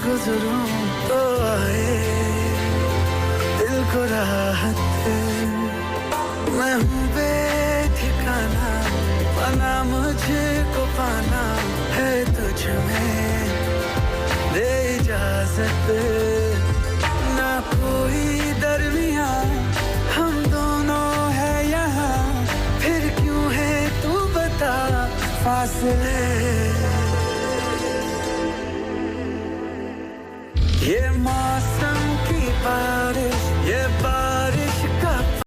गुजरूं तो आए दिल को राहत दे। मैं हूँ बेठिकाना, बना मुझको पाना है तुझ में, दे इजाजत ना कोई दरमिया, हम दोनों है यहाँ, फिर क्यों है तू बता फासले। ये मौसम की बात